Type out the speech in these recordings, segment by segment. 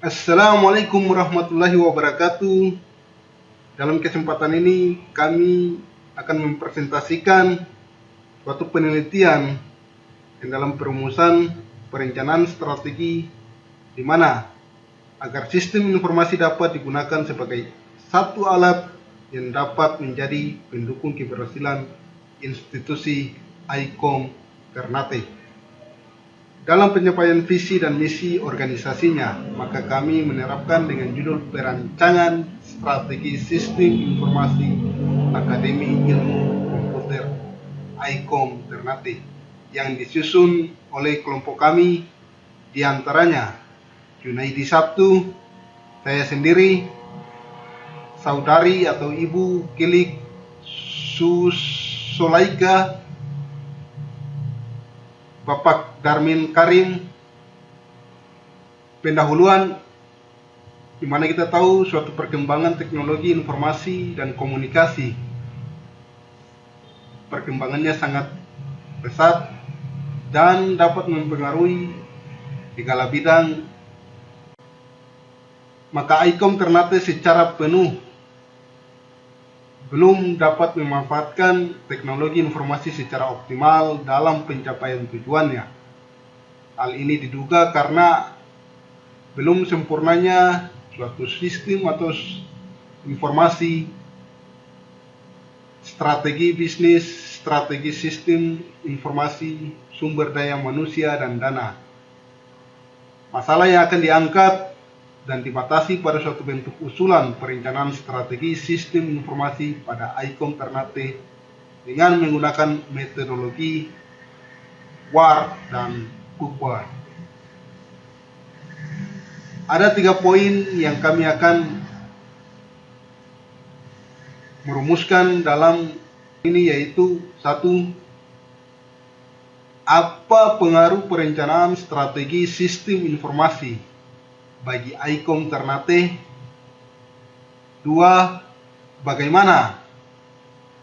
Assalamualaikum warahmatullahi wabarakatuh. Dalam kesempatan ini kami akan mempresentasikan suatu penelitian yang dalam perumusan perencanaan strategi di mana agar sistem informasi dapat digunakan sebagai satu alat yang dapat menjadi pendukung keberhasilan institusi ICOM Ternate dalam penyampaian visi dan misi organisasinya. Maka kami menerapkan dengan judul perancangan strategi sistem informasi Akademi Ilmu Komputer ICOM Ternate yang disusun oleh kelompok kami, diantaranya Junaidi Sabtu, saya sendiri, saudari atau ibu Kilik Susolaika, Bapak Darmin Karim. Pendahuluan di mana kita tahu suatu perkembangan teknologi informasi dan komunikasi. Perkembangannya sangat pesat dan dapat mempengaruhi segala bidang. Maka ICOM Ternate secara penuh belum dapat memanfaatkan teknologi informasi secara optimal dalam pencapaian tujuannya. Hal ini diduga karena belum sempurnanya suatu sistem atau informasi, strategi bisnis, strategi sistem informasi, sumber daya manusia, dan dana. Masalah yang akan diangkat dan dibatasi pada suatu bentuk usulan perencanaan strategi sistem informasi pada ICOM Ternate dengan menggunakan metodologi WAR dan KUPA. Ada 3 poin yang kami akan merumuskan dalam ini, yaitu 1. Apa pengaruh perencanaan strategi sistem informasi bagi ICOM Ternate? 2. Bagaimana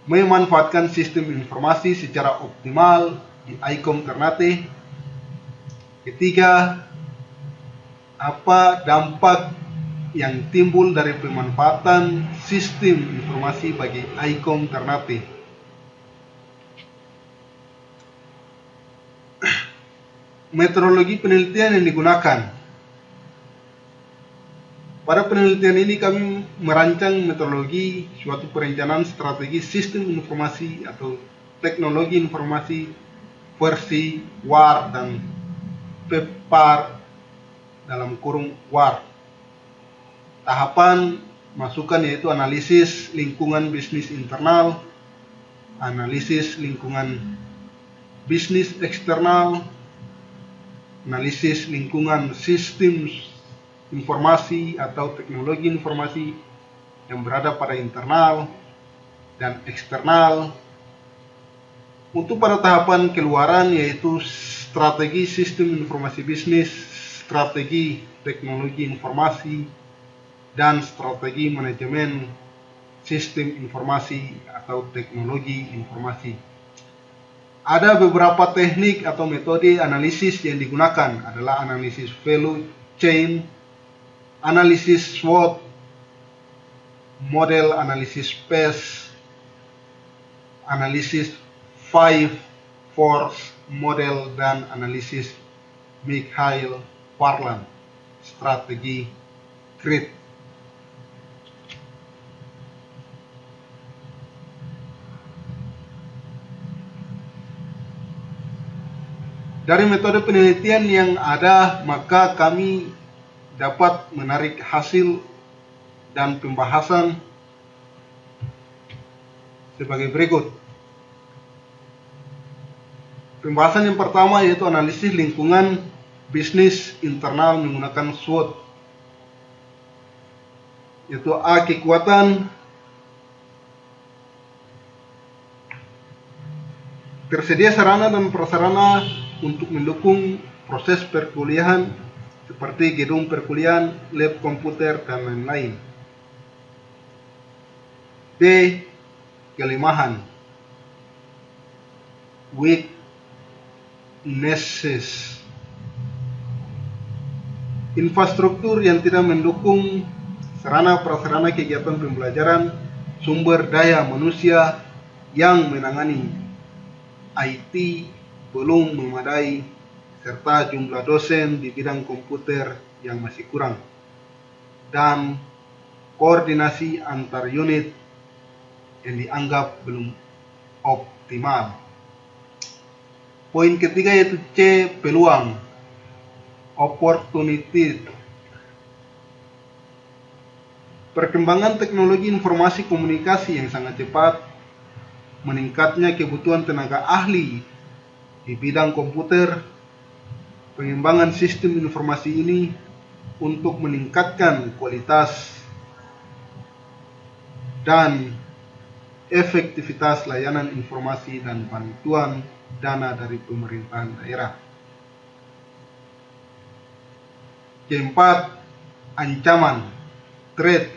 memanfaatkan sistem informasi secara optimal di ICOM Ternate? 3. Apa dampak yang timbul dari pemanfaatan sistem informasi bagi ICOM Ternate? Metodologi penelitian yang digunakan. Pada penelitian ini kami merancang metodologi suatu perencanaan strategi sistem informasi atau teknologi informasi versi WAR dan PEPAR dalam kurung WAR. Tahapan masukan yaitu analisis lingkungan bisnis internal, analisis lingkungan bisnis eksternal, analisis lingkungan sistem informasi atau teknologi informasi yang berada pada internal dan eksternal. Untuk pada tahapan keluaran yaitu strategi sistem informasi bisnis, strategi teknologi informasi, dan strategi manajemen sistem informasi atau teknologi informasi. Ada beberapa teknik atau metode analisis yang digunakan adalah analisis value chain, analisis SWOT, model analisis PES, analisis 5 force model, dan analisis Mikhail Parlan, strategi GRID. Dari metode penelitian yang ada, maka kami dapat menarik hasil dan pembahasan sebagai berikut. Pembahasan yang pertama yaitu analisis lingkungan bisnis internal menggunakan SWOT, yaitu A. Kekuatan, tersedia sarana dan prasarana untuk mendukung proses perkuliahan seperti gedung perkuliahan, lab komputer, dan lain-lain. B. Kelemahan, weaknesses, infrastruktur yang tidak mendukung sarana prasarana kegiatan pembelajaran, sumber daya manusia yang menangani IT belum memadai, serta jumlah dosen di bidang komputer yang masih kurang, dan koordinasi antar unit yang dianggap belum optimal. Poin ketiga yaitu C, peluang, opportunity. Perkembangan teknologi informasi komunikasi yang sangat cepat, meningkatnya kebutuhan tenaga ahli di bidang komputer, pengembangan sistem informasi ini untuk meningkatkan kualitas dan efektivitas layanan informasi dan bantuan dana dari pemerintahan daerah. Keempat, ancaman, threat.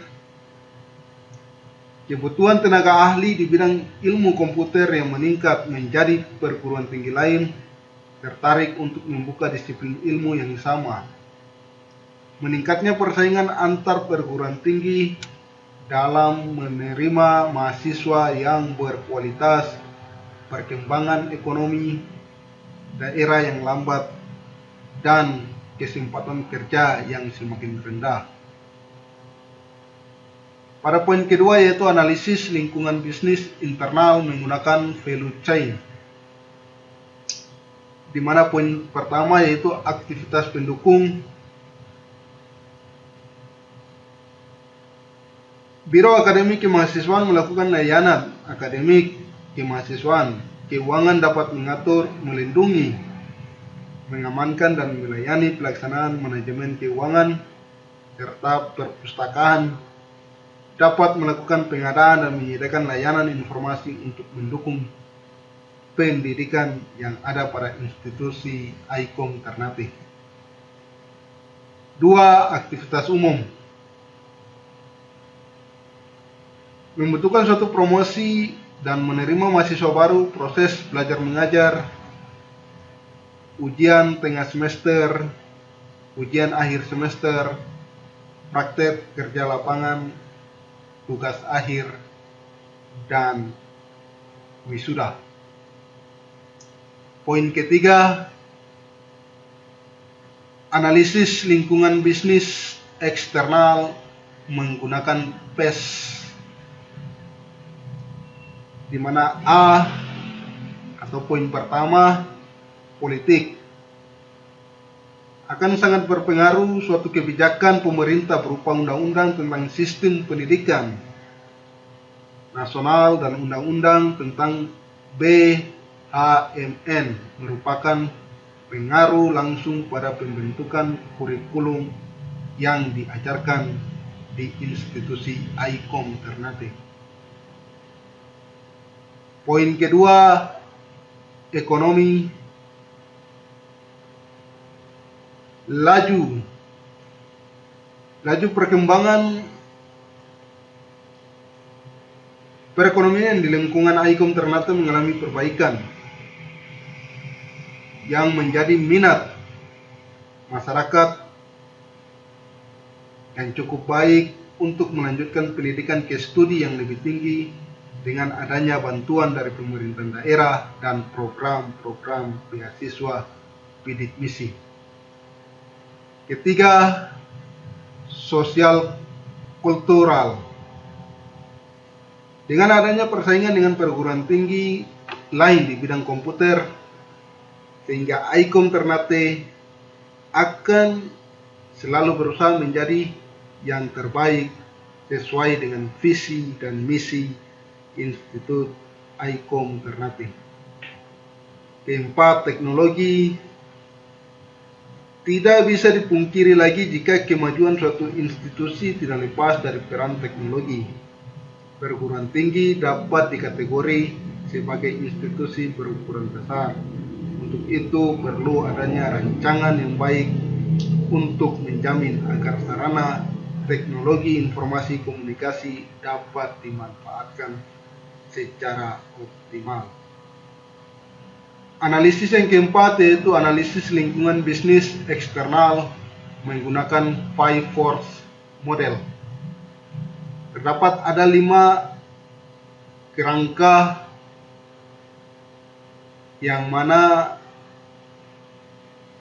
Kebutuhan tenaga ahli di bidang ilmu komputer yang meningkat menjadi perguruan tinggi lain tertarik untuk membuka disiplin ilmu yang sama. Meningkatnya persaingan antar perguruan tinggi dalam menerima mahasiswa yang berkualitas, perkembangan ekonomi daerah yang lambat, dan kesempatan kerja yang semakin rendah. Pada poin kedua yaitu analisis lingkungan bisnis internal menggunakan value chain, di mana poin pertama yaitu aktivitas pendukung. Biro Akademik Kemahasiswaan melakukan layanan akademik kemahasiswaan. Keuangan dapat mengatur, melindungi, mengamankan, dan melayani pelaksanaan manajemen keuangan, serta perpustakaan dapat melakukan pengadaan dan menyediakan layanan informasi untuk mendukung pendidikan yang ada pada institusi ICOM Ternate. 2. Aktivitas umum. Membutuhkan suatu promosi dan menerima mahasiswa baru, proses belajar mengajar, ujian tengah semester, ujian akhir semester, praktek kerja lapangan, tugas akhir, dan wisuda. Poin ketiga, analisis lingkungan bisnis eksternal menggunakan PES, di mana A atau poin pertama, politik. Akan sangat berpengaruh suatu kebijakan pemerintah berupa undang-undang tentang sistem pendidikan nasional dan undang-undang tentang BHMN merupakan pengaruh langsung pada pembentukan kurikulum yang diajarkan di institusi ICOM Ternate. Poin kedua, ekonomi. Laju perkembangan perekonomian di lingkungan ICOM Ternate mengalami perbaikan yang menjadi minat masyarakat yang cukup baik untuk melanjutkan pendidikan ke studi yang lebih tinggi dengan adanya bantuan dari pemerintah daerah dan program-program beasiswa bidik misi. Ketiga, sosial kultural. Dengan adanya persaingan dengan perguruan tinggi lain di bidang komputer, sehingga ICOM Ternate akan selalu berusaha menjadi yang terbaik sesuai dengan visi dan misi Institut ICOM Ternate. Keempat, teknologi. Tidak bisa dipungkiri lagi jika kemajuan suatu institusi tidak lepas dari peran teknologi. Perguruan tinggi dapat dikategori sebagai institusi berukuran besar. Untuk itu perlu adanya rancangan yang baik untuk menjamin agar sarana teknologi informasi komunikasi dapat dimanfaatkan secara optimal. Analisis yang keempat yaitu analisis lingkungan bisnis eksternal menggunakan 5-force model. Terdapat ada 5 kerangka yang mana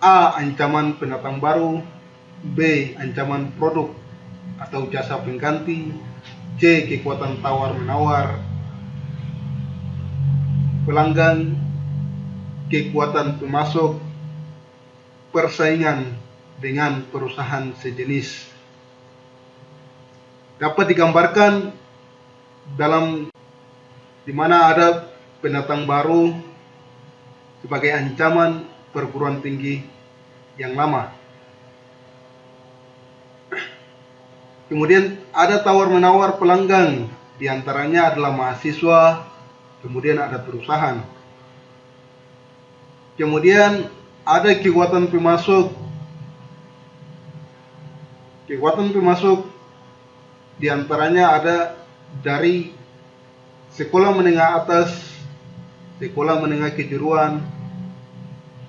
A. Ancaman pendatang baru, B. Ancaman produk atau jasa pengganti, C. Kekuatan tawar-menawar pelanggan, kekuatan pemasok, persaingan dengan perusahaan sejenis. Dapat digambarkan dalam di mana ada pendatang baru sebagai ancaman perguruan tinggi yang lama. Kemudian ada tawar-menawar pelanggan, diantaranya adalah mahasiswa, kemudian ada perusahaan. Kemudian ada kekuatan pemasok. Kekuatan pemasok diantaranya ada dari sekolah menengah atas, sekolah menengah kejuruan,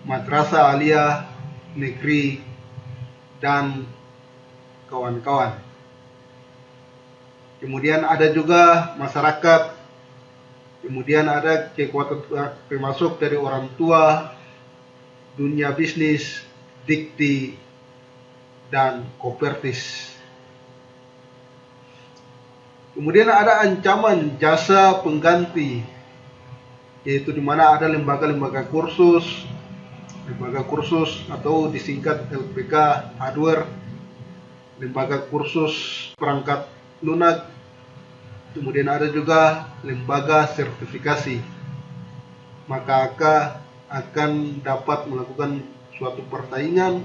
madrasah aliyah negeri, dan kawan-kawan. Kemudian ada juga masyarakat. Kemudian ada kekuatan pemasok dari orang tua, dunia bisnis, dikti, dan kopertis. Kemudian ada ancaman jasa pengganti, yaitu di mana ada lembaga-lembaga kursus atau disingkat LPK hardware, lembaga kursus perangkat lunak, kemudian ada juga lembaga sertifikasi. Maka akan dapat melakukan suatu persaingan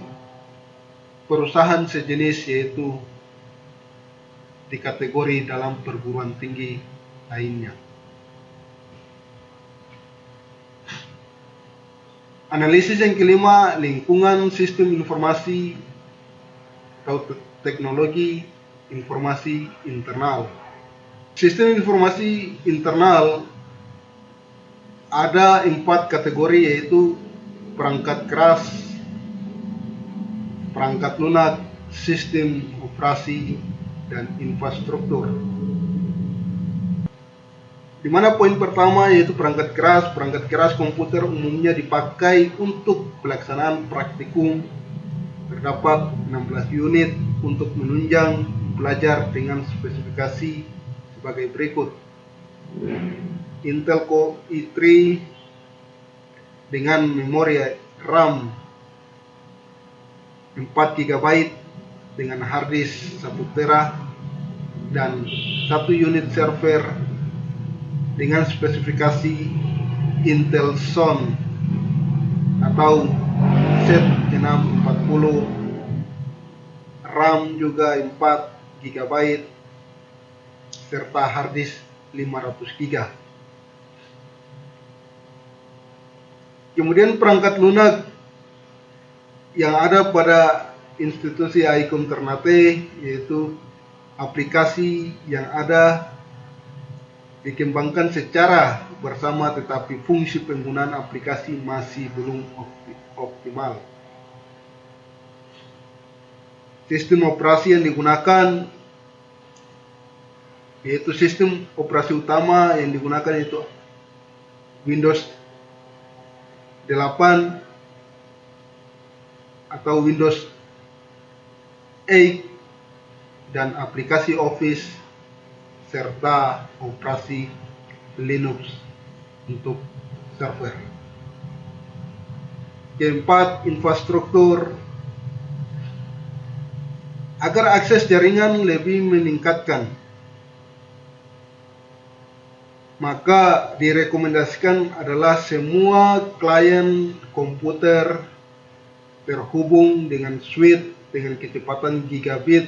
perusahaan sejenis, yaitu di kategori dalam perguruan tinggi lainnya. Analisis yang kelima, lingkungan sistem informasi atau teknologi informasi internal. Sistem informasi internal ada 4 kategori, yaitu perangkat keras, perangkat lunak, sistem operasi, dan infrastruktur. Di mana poin pertama yaitu perangkat keras. Perangkat keras komputer umumnya dipakai untuk pelaksanaan praktikum. Terdapat 16 unit untuk menunjang belajar dengan spesifikasi sebagai berikut. Intel Core i3 dengan memori RAM 4 GB dengan harddisk 1 tera dan 1 unit server dengan spesifikasi Intel Xeon atau Z640, RAM juga 4 GB serta harddisk 500 GB. Kemudian perangkat lunak yang ada pada institusi Aikom Ternate, yaitu aplikasi yang ada dikembangkan secara bersama tetapi fungsi penggunaan aplikasi masih belum optimal. Sistem operasi yang digunakan yaitu sistem operasi utama yang digunakan itu Windows 8 atau Windows 8 dan aplikasi Office serta operasi Linux untuk server. Keempat, infrastruktur. Agar akses jaringan lebih meningkatkan, maka direkomendasikan adalah semua klien komputer terhubung dengan switch dengan kecepatan gigabit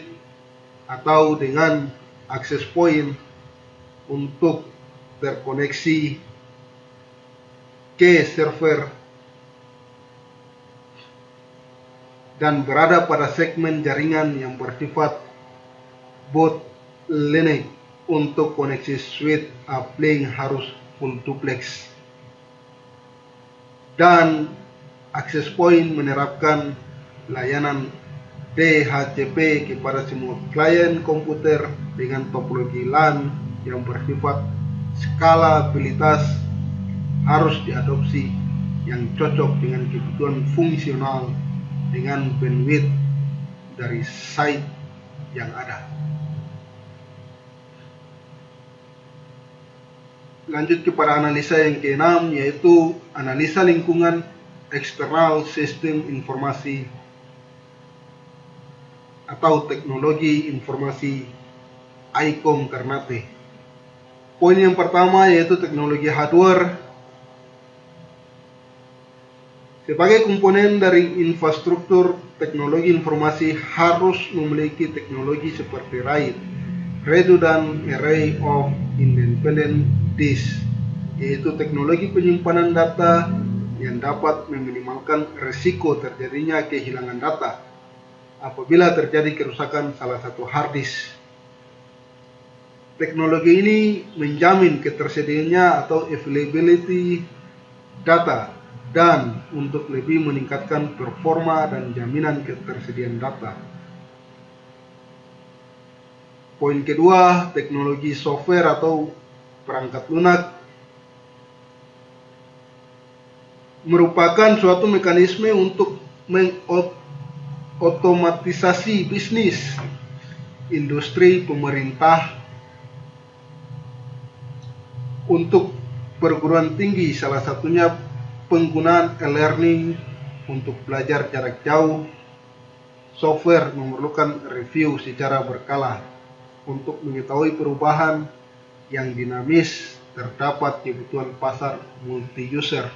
atau dengan access point untuk terkoneksi ke server dan berada pada segmen jaringan yang bersifat bottleneck. Untuk koneksi switch uplink harus full duplex dan access point menerapkan layanan DHCP kepada semua klien komputer dengan topologi LAN yang bersifat skalabilitas harus diadopsi yang cocok dengan kebutuhan fungsional dengan bandwidth dari site yang ada. Lanjut kepada analisa yang keenam, yaitu analisa lingkungan eksternal sistem informasi atau teknologi informasi ICOM Ternate. Poin yang pertama yaitu teknologi hardware. Sebagai komponen dari infrastruktur, teknologi informasi harus memiliki teknologi seperti RAID, Redundant Array of Independent Disk, yaitu teknologi penyimpanan data yang dapat meminimalkan risiko terjadinya kehilangan data apabila terjadi kerusakan salah satu hard disk. Teknologi ini menjamin ketersediaannya atau availability data dan untuk lebih meningkatkan performa dan jaminan ketersediaan data. Poin kedua, teknologi software atau perangkat lunak merupakan suatu mekanisme untuk mengotomatisasi bisnis, industri, pemerintah, untuk perguruan tinggi, salah satunya penggunaan e-learning untuk belajar jarak jauh. Software memerlukan review secara berkala untuk mengetahui perubahan yang dinamis terdapat kebutuhan pasar multi-user.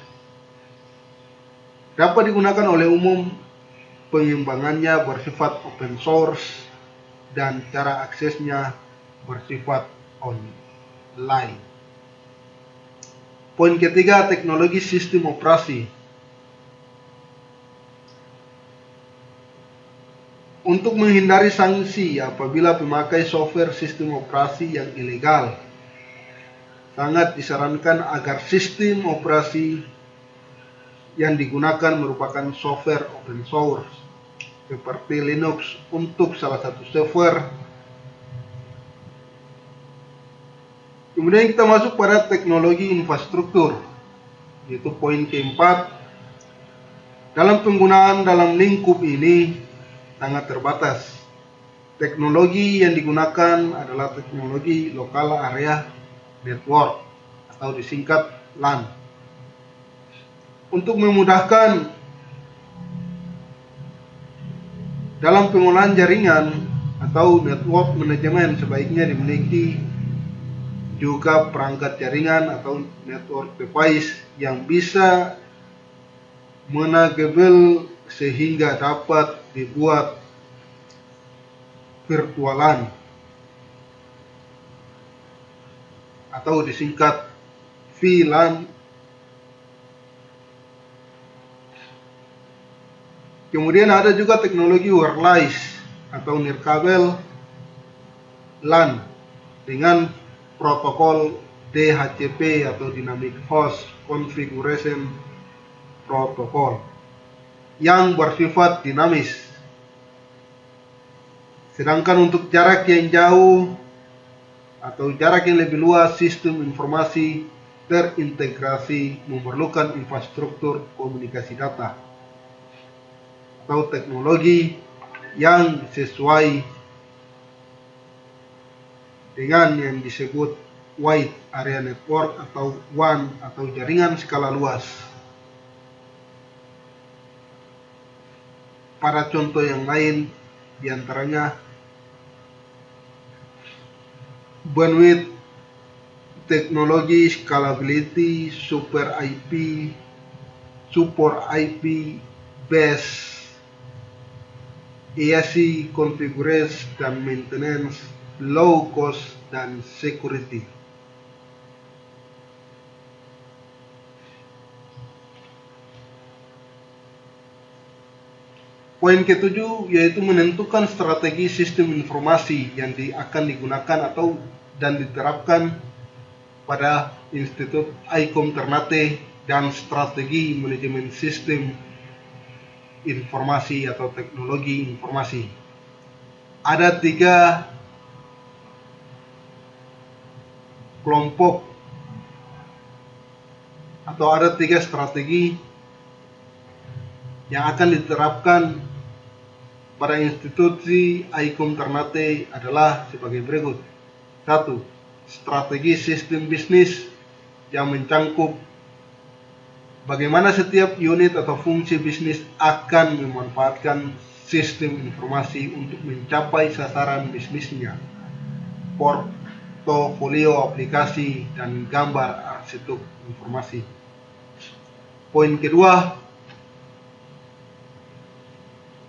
Dapat digunakan oleh umum, pengembangannya bersifat open source dan cara aksesnya bersifat online. Poin ketiga, teknologi sistem operasi. Untuk menghindari sanksi apabila pemakai software sistem operasi yang ilegal, sangat disarankan agar sistem operasi yang digunakan merupakan software open source seperti Linux untuk salah satu software. Kemudian kita masuk pada teknologi infrastruktur, yaitu poin keempat. Dalam penggunaan dalam lingkup ini sangat terbatas. Teknologi yang digunakan adalah teknologi Local Area Network atau disingkat LAN. Untuk memudahkan dalam pengolahan jaringan atau network manajemen, sebaiknya dimiliki juga perangkat jaringan atau network device yang bisa manageable sehingga dapat dibuat virtualan atau disingkat VLAN. Kemudian ada juga teknologi wireless atau nirkabel LAN dengan protokol DHCP atau Dynamic Host Configuration Protocol yang bersifat dinamis. Sedangkan untuk jarak yang jauh atau jarak yang lebih luas, sistem informasi terintegrasi memerlukan infrastruktur komunikasi data atau teknologi yang sesuai dengan yang disebut Wide Area Network atau WAN atau jaringan skala luas. Para contoh yang lain diantaranya bandwidth, teknologi scalability, support IP, base, EAC, configuration dan maintenance, low cost dan security. Poin ketujuh yaitu menentukan strategi sistem informasi yang akan digunakan atau dan diterapkan pada Institut ICOM Ternate dan strategi manajemen sistem informasi atau teknologi informasi. Ada 3 kelompok atau ada 3 strategi yang akan diterapkan pada institusi ICOM Ternate adalah sebagai berikut. 1. Strategi sistem bisnis yang mencangkup bagaimana setiap unit atau fungsi bisnis akan memanfaatkan sistem informasi untuk mencapai sasaran bisnisnya, portofolio aplikasi, dan gambar arsitek informasi. Poin kedua,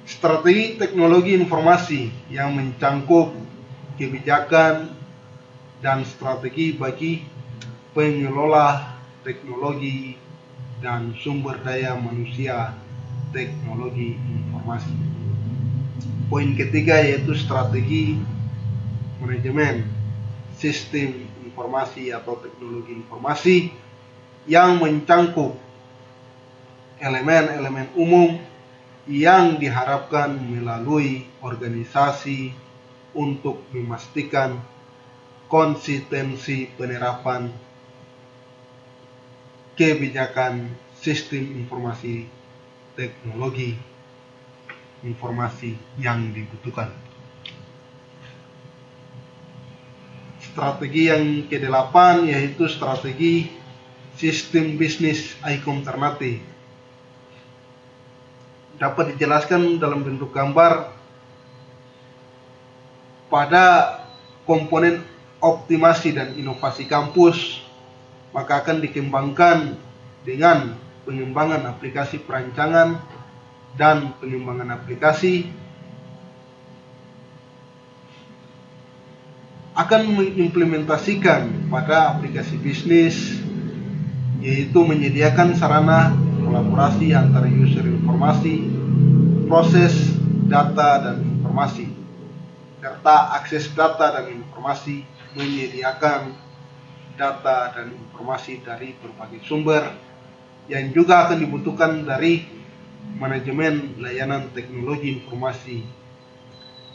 strategi teknologi informasi yang mencangkup kebijakan dan strategi bagi pengelola teknologi dan sumber daya manusia teknologi informasi. Poin ketiga yaitu strategi manajemen sistem informasi atau teknologi informasi yang mencangkup elemen-elemen umum yang diharapkan melalui organisasi untuk memastikan konsistensi penerapan kebijakan sistem informasi teknologi informasi yang dibutuhkan. Strategi yang ke-8 yaitu strategi sistem bisnis ICOM Ternate. Dapat dijelaskan dalam bentuk gambar pada komponen optimasi dan inovasi kampus, maka akan dikembangkan dengan pengembangan aplikasi perancangan dan pengembangan aplikasi, akan mengimplementasikan pada aplikasi bisnis, yaitu menyediakan sarana kolaborasi antara user informasi, proses data dan informasi, serta akses data dan informasi, menyediakan data dan informasi dari berbagai sumber yang juga akan dibutuhkan dari manajemen layanan teknologi informasi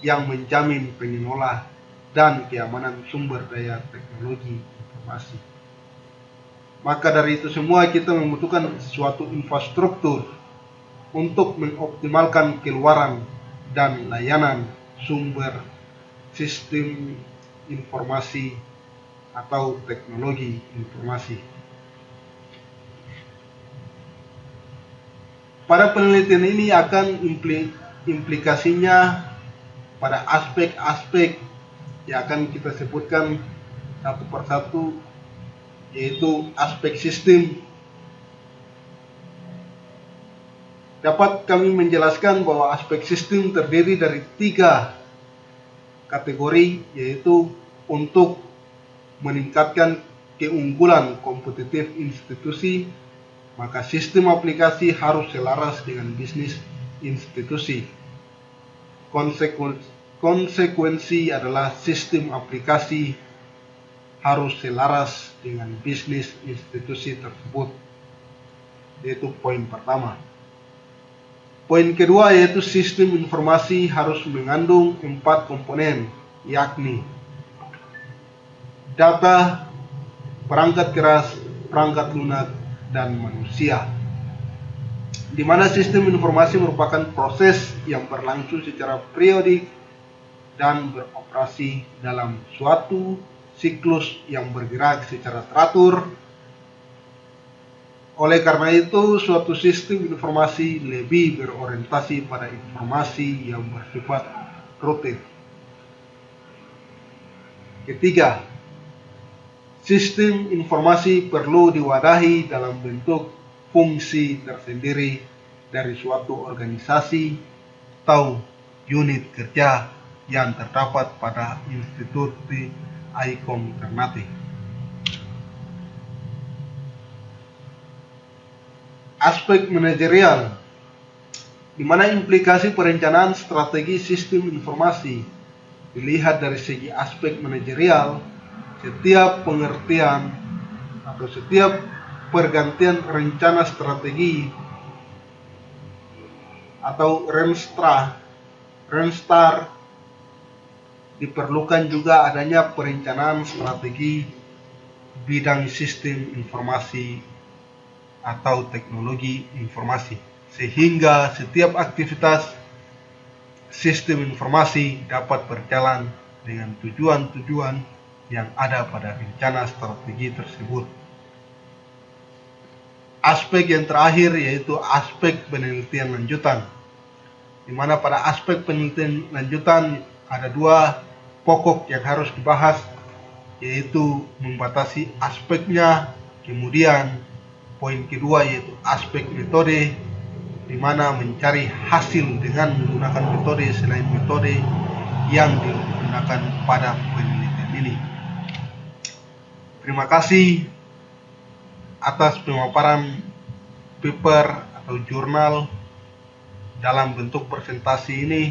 yang menjamin pengelola dan keamanan sumber daya teknologi informasi. Maka dari itu semua kita membutuhkan suatu infrastruktur untuk mengoptimalkan keluaran dan layanan sumber sistem informasi atau teknologi informasi. Pada penelitian ini akan implikasinya pada aspek-aspek yang akan kita sebutkan satu persatu, yaitu aspek sistem. Dapat kami menjelaskan bahwa aspek sistem terdiri dari 3 kategori, yaitu untuk meningkatkan keunggulan kompetitif institusi, maka sistem aplikasi harus selaras dengan bisnis institusi. Konsekuensi adalah sistem aplikasi harus selaras dengan bisnis institusi tersebut, yaitu poin pertama. Poin kedua yaitu sistem informasi harus mengandung 4 komponen, yakni data, perangkat keras, perangkat lunak, dan manusia, di mana sistem informasi merupakan proses yang berlangsung secara periodik dan beroperasi dalam suatu siklus yang bergerak secara teratur. Oleh karena itu, suatu sistem informasi lebih berorientasi pada informasi yang bersifat rutin. Ketiga, sistem informasi perlu diwadahi dalam bentuk fungsi tersendiri dari suatu organisasi atau unit kerja yang terdapat pada institusi ICOM Ternate. Aspek manajerial, di mana implikasi perencanaan strategi sistem informasi dilihat dari segi aspek manajerial. Setiap pengertian atau setiap pergantian rencana strategi atau Renstar, diperlukan juga adanya perencanaan strategi bidang sistem informasi atau teknologi informasi, sehingga setiap aktivitas sistem informasi dapat berjalan dengan tujuan-tujuan yang ada pada rencana strategi tersebut. Aspek yang terakhir yaitu aspek penelitian lanjutan, di mana pada aspek penelitian lanjutan ada dua pokok yang harus dibahas, yaitu membatasi aspeknya, kemudian poin kedua yaitu aspek metode, di mana mencari hasil dengan menggunakan metode selain metode yang digunakan pada penelitian ini. Terima kasih atas pemaparan paper atau jurnal dalam bentuk presentasi ini.